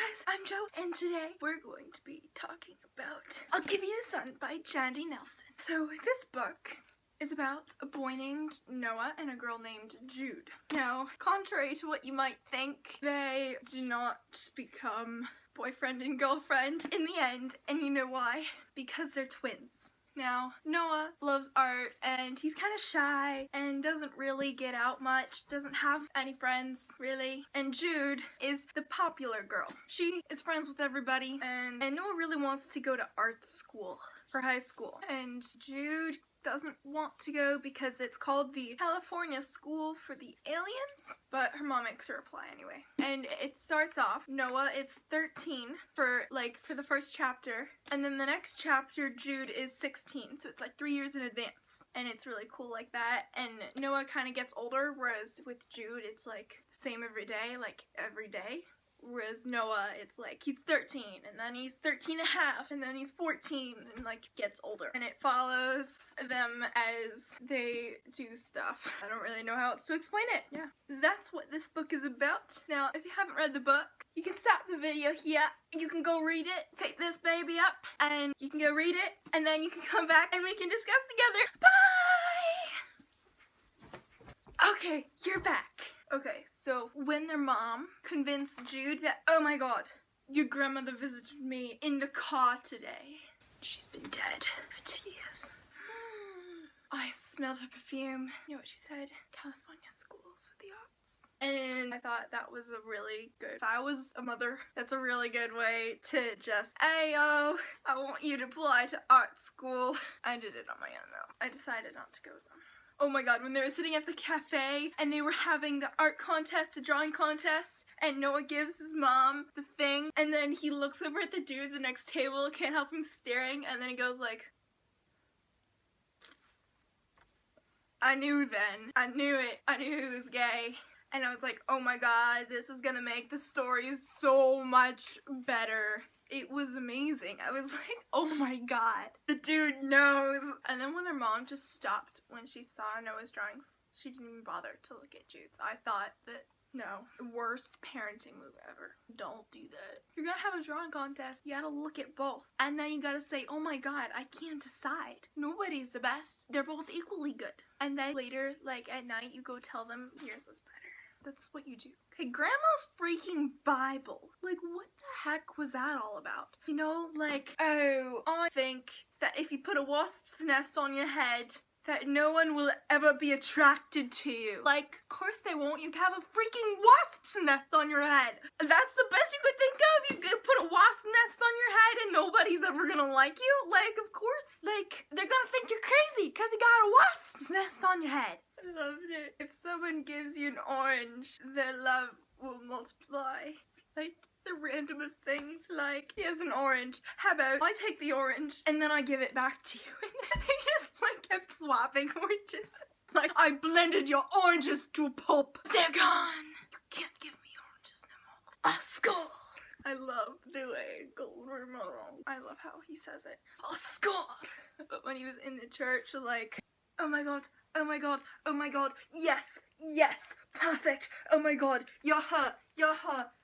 guys, I'm Jo, and today we're going to be talking about I'll Give You the Sun by Jandy Nelson. So this book is about a boy named Noah and a girl named Jude. Now, contrary to what you might think, they do not become boyfriend and girlfriend in the end, and you know why? Because they're twins. Now, Noah loves art and he's kind of shy and doesn't really get out much, doesn't have any friends really. And Jude is the popular girl. She is friends with everybody and Noah really wants to go to art school for high school. And Jude doesn't want to go because it's called the California School for the Aliens, but her mom makes her apply anyway. And it starts off, Noah is 13 for the first chapter, and then the next chapter Jude is 16, so it's like 3 years in advance, and it's really cool like that. And Noah kind of gets older, whereas with Jude it's like the same every day, like every day. Whereas Noah, it's like he's 13, and then he's 13 and a half, and then he's 14, and like gets older. And it follows them as they do stuff. I don't really know how else to explain it. Yeah, that's what this book is about. Now, if you haven't read the book, you can stop the video here. You can go read it, pick this baby up, and you can go read it, and then you can come back and we can discuss together. Bye! Okay, you're back. Okay, so when their mom convinced Jude that, oh my god, your grandmother visited me in the car today. She's been dead for 2 years. I smelled her perfume. You know what she said? California School for the Arts. And I thought that was a really good, if I was a mother, that's a really good way to just, hey yo, I want you to apply to art school. I did it on my own though. I decided not to go with them. Oh my god, when they were sitting at the cafe and they were having the art contest, the drawing contest, and Noah gives his mom the thing, and then he looks over at the dude at the next table, can't help him staring, and then he goes like, I knew then. I knew it. I knew he was gay. And I was like, oh my god, this is gonna make the story so much better. It was amazing. I was like, oh my god, the dude knows. And then when their mom just stopped when she saw Noah's drawings, she didn't even bother to look at Jude's. I thought that, no, worst parenting move ever. Don't do that. If you're gonna have a drawing contest, you gotta look at both. And then you gotta say, oh my god, I can't decide. Nobody's the best. They're both equally good. And then later, like at night, you go tell them yours was better. That's what you do. Okay, Grandma's freaking Bible. Like, what the heck was that all about? You know, like, oh, I think that if you put a wasp's nest on your head, that no one will ever be attracted to you. Like, of course they won't. You have a freaking wasp's nest on your head. That's the best you could think of? You could put a wasp's nest on your head and nobody's ever gonna like you? Like, of course, like, they're gonna think you're crazy because you got a wasp's nest on your head. I loved it. If someone gives you an orange, their love will multiply. It's like the randomest things, like, here's an orange. How about I take the orange and then I give it back to you? And then they just like kept swapping oranges. Like, I blended your oranges to a pulp. They're gone. You can't give me oranges no more. A skull. I love the way I love how he says it. A skull. But when he was in the church, like, oh my god, oh my god, oh my god, yes, yes, perfect, oh my god, you're her,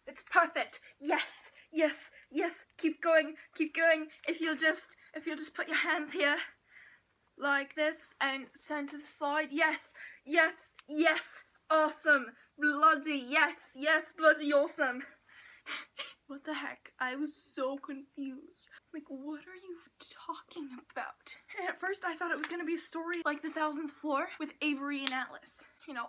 it's perfect, yes, yes, yes, keep going, if you'll just put your hands here, like this, and send to the side, yes, yes, yes, awesome, bloody, yes, yes, bloody awesome. What the heck? I was so confused. Like, what are you talking about? And at first I thought it was gonna be a story like The 1000th Floor with Avery and Atlas. You know,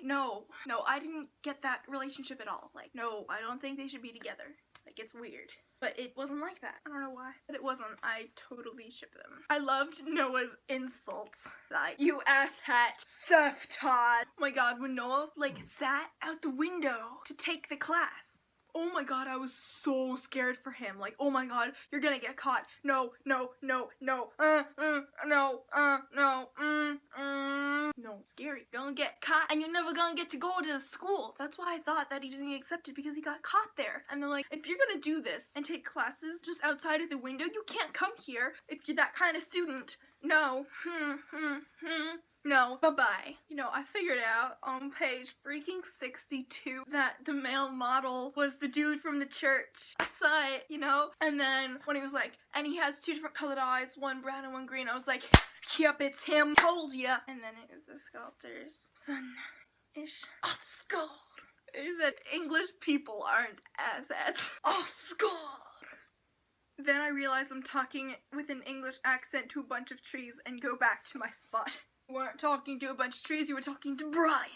no, I didn't get that relationship at all. Like, no, I don't think they should be together. Like, it's weird. But it wasn't like that. I don't know why, but it wasn't. I totally ship them. I loved Noah's insults. Like, you asshat, surf Todd. Oh my god, when Noah, like, sat out the window to take the class. Oh my god, I was so scared for him. Like, oh my god, you're gonna get caught. No, no, no, no, no, scary. You're gonna get caught and you're never gonna get to go to the school. That's why I thought that he didn't get accepted, because he got caught there. And they're like, if you're gonna do this and take classes just outside of the window, you can't come here if you're that kind of student. No. No, bye-bye. You know, I figured out on page freaking 62 that the male model was the dude from the church. I saw it, you know? And then when he was like, and he has 2 different colored eyes, one brown and one green, I was like, yep, it's him, told ya. And then it was the sculptor's son-ish. Oscar. He said English people aren't assets. Oscar. Then I realize I'm talking with an English accent to a bunch of trees and go back to my spot. You weren't talking to a bunch of trees, you were talking to Brian.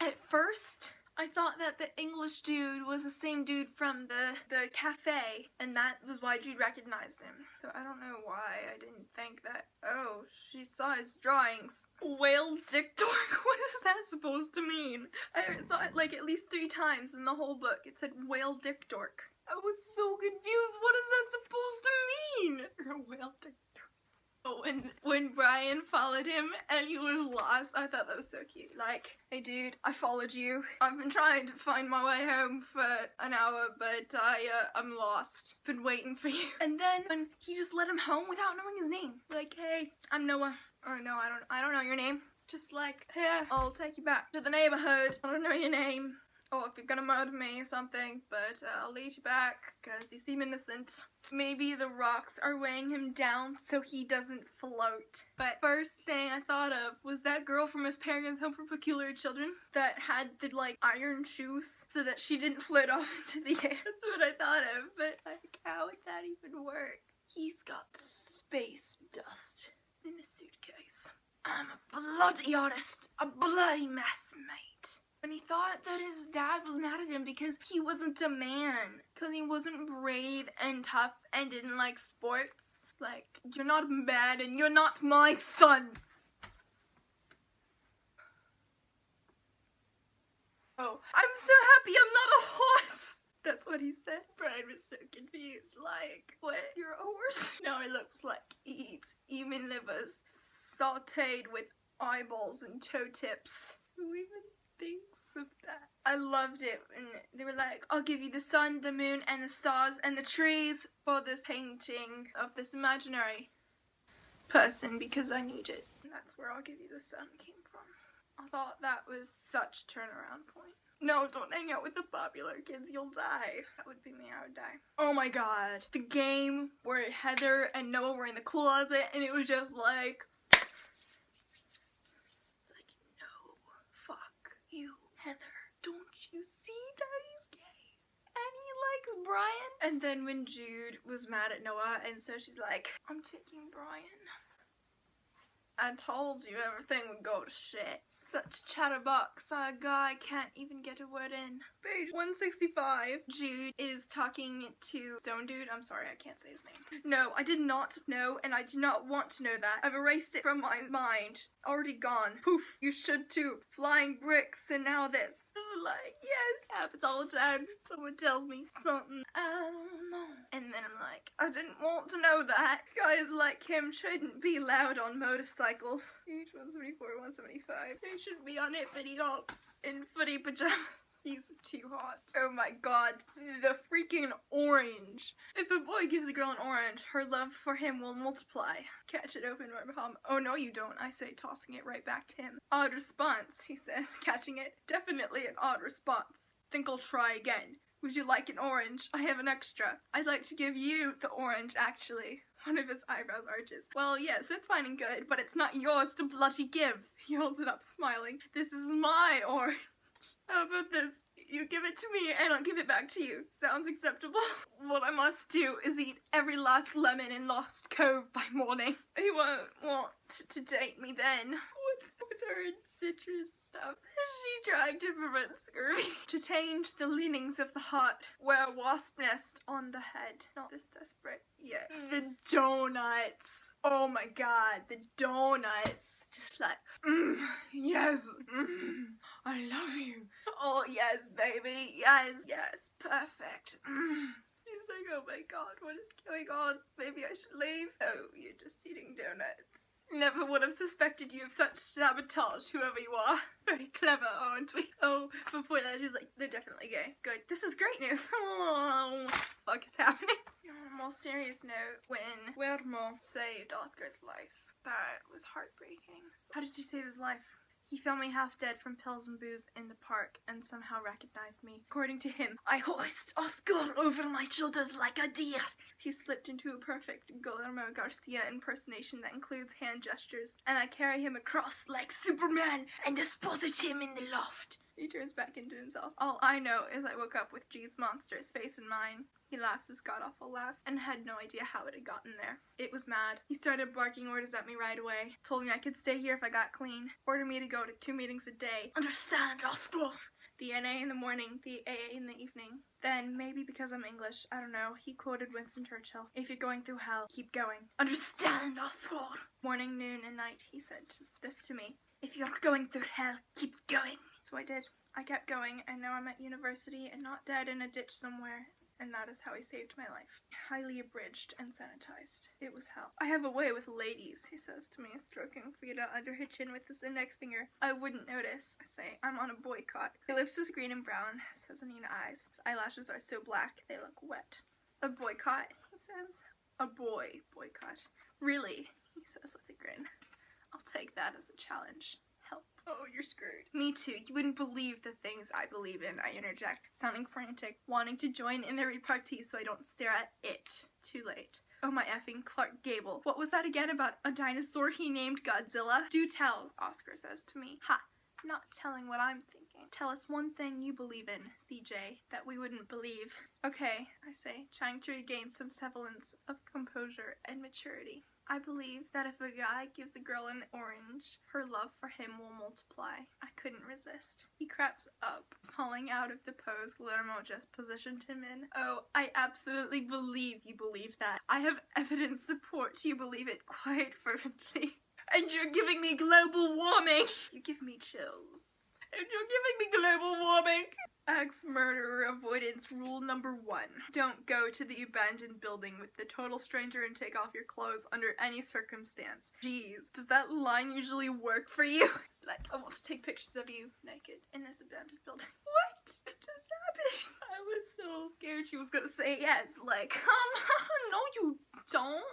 At first, I thought that the English dude was the same dude from the cafe, and that was why Jude recognized him. So I don't know why I didn't think that, oh, she saw his drawings. Whale dick dork, what is that supposed to mean? I saw it like at least 3 times in the whole book. It said whale dick dork. I was so confused, what is that supposed to mean? Whale dick dork. Oh, and when Brian followed him and he was lost, I thought that was so cute. Like, hey dude, I followed you. I've been trying to find my way home for an hour, but I'm lost. Been waiting for you. And then when he just let him home without knowing his name. Like, hey, I'm Noah. Or no, I don't know your name. Just like, here, I'll take you back to the neighborhood. I don't know your name. Or if you're gonna murder me or something, but I'll lead you back, because you seem innocent. Maybe the rocks are weighing him down so he doesn't float. But first thing I thought of was that girl from Miss Peregrine's Home for Peculiar Children that had the, like, iron shoes so that she didn't float off into the air. That's what I thought of, but, like, how would that even work? He's got space dust in a suitcase. I'm a bloody artist, a bloody mess, mate. And he thought that his dad was mad at him because he wasn't a man. Because he wasn't brave and tough and didn't like sports. It's like, you're not a man and you're not my son. Oh, I'm so happy I'm not a horse. That's what he said. Brian was so confused. Like, what? You're a horse? No, it looks like he eats human livers sauteed with eyeballs and toe tips. Who even thinks of that? I loved it, and they were like, I'll give you the sun, the moon, and the stars, and the trees for this painting of this imaginary person because I need it. And that's where I'll give you the sun came from. I thought that was such a turnaround point. No, don't hang out with the popular kids, you'll die. That would be me, I would die. Oh my god. The game where Heather and Noah were in the closet, and it was just like, you, Heather, don't you see that he's gay? And he likes Brian? And then when Jude was mad at Noah, and so she's like, I'm taking Brian. I told you everything would go to shit. Such chatterbox, a guy can't even get a word in. Page 165, Jude is talking to Stone Dude. I'm sorry, I can't say his name. No, I did not know, and I do not want to know that. I've erased it from my mind. Already gone. Poof, you should too. Flying bricks, and now this. Just like, yes, happens all the time. Someone tells me something, I don't know. And then I'm like, I didn't want to know that. Guys like him shouldn't be loud on motorcycles. Page 174, 175. They should be on hippity hops in footy pajamas. He's too hot. Oh my god, the freaking orange. If a boy gives a girl an orange, her love for him will multiply. Catch it open right behind. Oh no you don't, I say, tossing it right back to him. Odd response, he says, catching it. Definitely an odd response. Think I'll try again. Would you like an orange? I have an extra. I'd like to give you the orange, actually. One of his eyebrows arches. Well, yes, that's fine and good, but it's not yours to bloody give. He holds it up, smiling. This is my orange. How about this? You give it to me and I'll give it back to you. Sounds acceptable? What I must do is eat every last lemon in Lost Cove by morning. He won't want to date me then. What's with her and citrus stuff? Is she trying to prevent scurvy? To change the leanings of the heart, wear a wasp nest on the head. Not this desperate yet. The donuts. Oh my god, the donuts. Just like, yes, I love you. Oh yes, baby, yes, yes, perfect. He's like, oh my god, what is going on? Maybe I should leave. Oh, you're just eating donuts. Never would have suspected you of such sabotage, whoever you are. Very clever, aren't we? Oh, before that, she was like, they're definitely gay. Good. This is great news. Oh, what the fuck is happening? On a more serious note, when Guillermo saved Oscar's life, That was heartbreaking. How did you save his life? He found me half dead from pills and booze in the park and somehow recognized me. According to him, I hoist Oscar over my shoulders like a deer. He slipped into a perfect Guillermo Garcia impersonation that includes hand gestures, and I carry him across like Superman and deposit him in the loft. He turns back into himself. All I know is I woke up with G's monstrous face in mine. He laughs his god-awful laugh and had no idea how it had gotten there. It was mad. He started barking orders at me right away. Told me I could stay here if I got clean. Ordered me to go to 2 meetings a day. Understand, Oscar? The NA in the morning, the AA in the evening. Then, maybe because I'm English, I don't know, he quoted Winston Churchill. If you're going through hell, keep going. Understand, Oscar? Morning, noon, and night, he said this to me. If you're going through hell, keep going. So I did. I kept going, and now I'm at university and not dead in a ditch somewhere. And that is how he saved my life. Highly abridged and sanitized. It was hell. I have a way with ladies, he says to me, stroking Frida under her chin with his index finger. I wouldn't notice. I say, I'm on a boycott. He lips is green and brown, says Anina eyes. His eyelashes are so black, they look wet. A boycott, he says. A boy boycott. Really, he says with a grin. I'll take that as a challenge. Help. Oh, you're screwed. Me too. You wouldn't believe the things I believe in, I interject, sounding frantic, wanting to join in their repartee so I don't stare at it. Too late. Oh my effing Clark Gable. What was that again about a dinosaur he named Godzilla? Do tell, Oscar says to me. Ha. Not telling what I'm thinking. Tell us one thing you believe in, CJ, that we wouldn't believe. Okay, I say, trying to regain some semblance of composure and maturity. I believe that if a guy gives a girl an orange, her love for him will multiply. I couldn't resist. He creeps up, falling out of the pose Guillermo just positioned him in. Oh, I absolutely believe you believe that. I have evidence support you believe it quite fervently. And you're giving me global warming! You give me chills. And you're giving me global warming! Ex-murderer avoidance rule number 1. Don't go to the abandoned building with the total stranger and take off your clothes under any circumstance. Jeez, does that line usually work for you? It's like, I want to take pictures of you naked in this abandoned building. What just happened? I was so scared she was gonna say yes. Like, no you don't.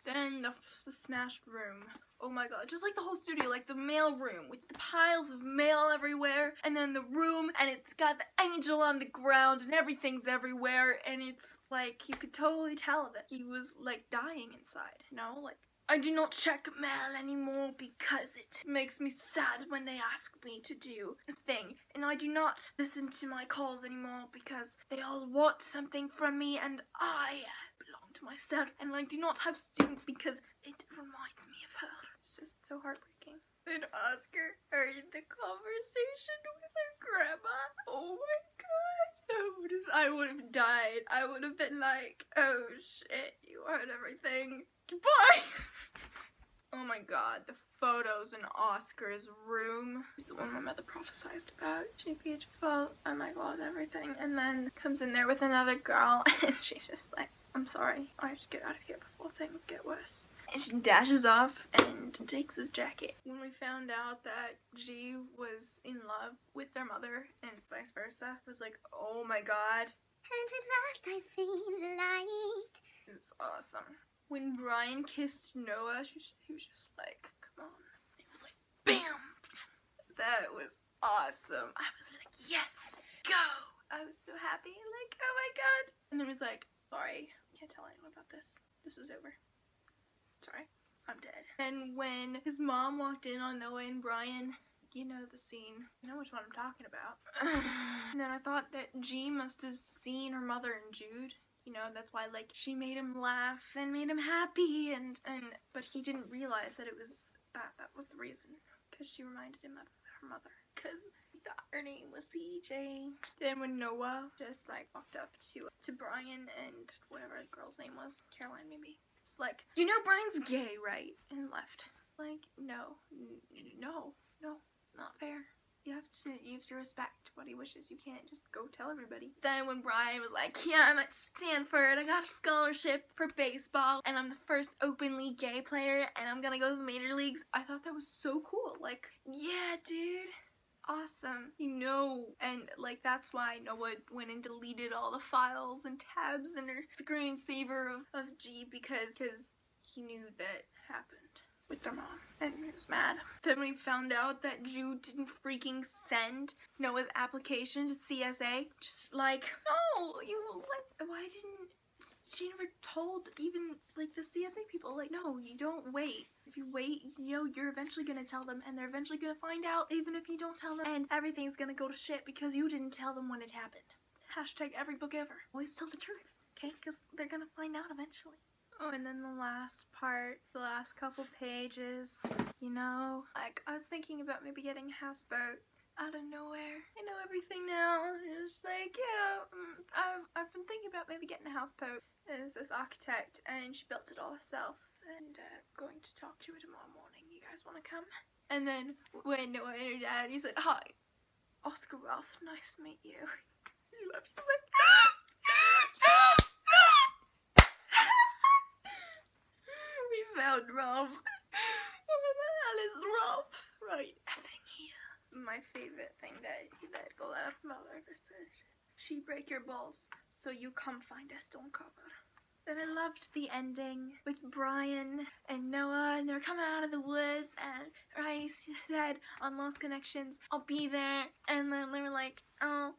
Then the smashed room. Oh my god, just like the whole studio, like the mail room with the piles of mail everywhere, and then the room, and it's got the angel on the ground, and everything's everywhere, and it's like, you could totally tell that he was like dying inside, you know, like, I do not check mail anymore because it makes me sad when they ask me to do a thing, and I do not listen to my calls anymore because they all want something from me, and I belong to myself, and I do not have students because it reminds me of her. It's just so heartbreaking. Then Oscar heard the conversation with her grandma. Oh my god. I would have died. I would have been like, oh shit, you heard everything. Goodbye. Oh my god, the photos in Oscar's room is the one my mother prophesized about. She's beautiful, oh my god, everything. And then comes in there with another girl and she's just like, I'm sorry, I have to get out of here before things get worse. And she dashes off and takes his jacket. When we found out that G was in love with their mother and vice versa, it was like, oh my god. And at last I see the light. It's awesome. When Brian kissed Noah, he was just like, come on. It was like, bam! That was awesome. I was like, yes, go! I was so happy, like, oh my god. And then he was like, sorry, can't tell anyone about this. This is over. Sorry, I'm dead. And when his mom walked in on Noah and Brian, you know the scene. You know which one I'm talking about. And then I thought that G must have seen her mother and Jude. You know, that's why, like, she made him laugh and made him happy, but he didn't realize that it was, that was the reason. Because she reminded him of her mother. Because he thought her name was CJ. Then when Noah just, like, walked up to Brian and whatever the girl's name was, Caroline maybe, just like, you know Brian's gay, right? And left. Like, no, it's not fair. You have to respect what he wishes. You can't just go tell everybody. Then when Brian was like, yeah, I'm at Stanford, I got a scholarship for baseball, and I'm the first openly gay player, and I'm gonna go to the major leagues, I thought that was so cool. Like, yeah, dude. Awesome. You know, and like that's why Noah went and deleted all the files and tabs in her screensaver of G because he knew that happened with their mom, and he was mad. Then we found out that Jude didn't freaking send Noah's application to CSA. Just like, no, you, like, why didn't, she never told even, like, the CSA people, like, no, you don't wait. If you wait, you know, you're eventually gonna tell them, and they're eventually gonna find out, even if you don't tell them, and everything's gonna go to shit because you didn't tell them when it happened. Hashtag every book ever. Always tell the truth, okay? Because they're gonna find out eventually. Oh, and then the last part, the last couple pages, you know, like, I was thinking about maybe getting a houseboat out of nowhere. I know everything now. It's like, yeah, I've been thinking about maybe getting a houseboat. There's this architect, and she built it all herself. And going to talk to her tomorrow morning. You guys want to come? And then when Noah and her daddy said, hi, Oscar Ralph, nice to meet you. He left. He's like, we found Ralph. What the hell is Ralph? Right effing here. My favorite thing that Godmother ever said. She break your balls, so you come find a stone cover. Then I loved the ending with Brian and Noah, and they were coming out of the woods, and Ryan said on Lost Connections, I'll be there, and then they were like, oh,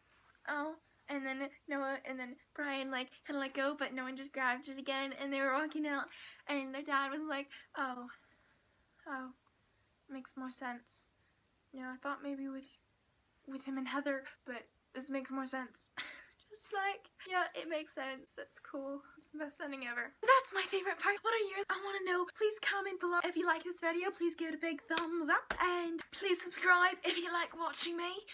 and then Noah and then Brian like kind of let go, but no one just grabbed it again, and they were walking out, and their dad was like, oh, makes more sense. You know, I thought maybe with him and Heather, but this makes more sense. Just like, yeah, it makes sense. That's cool. It's the best ending ever. That's my favorite part. What are yours? I want to know. Please comment below if you like this video. Please give it a big thumbs up. And please subscribe if you like watching me.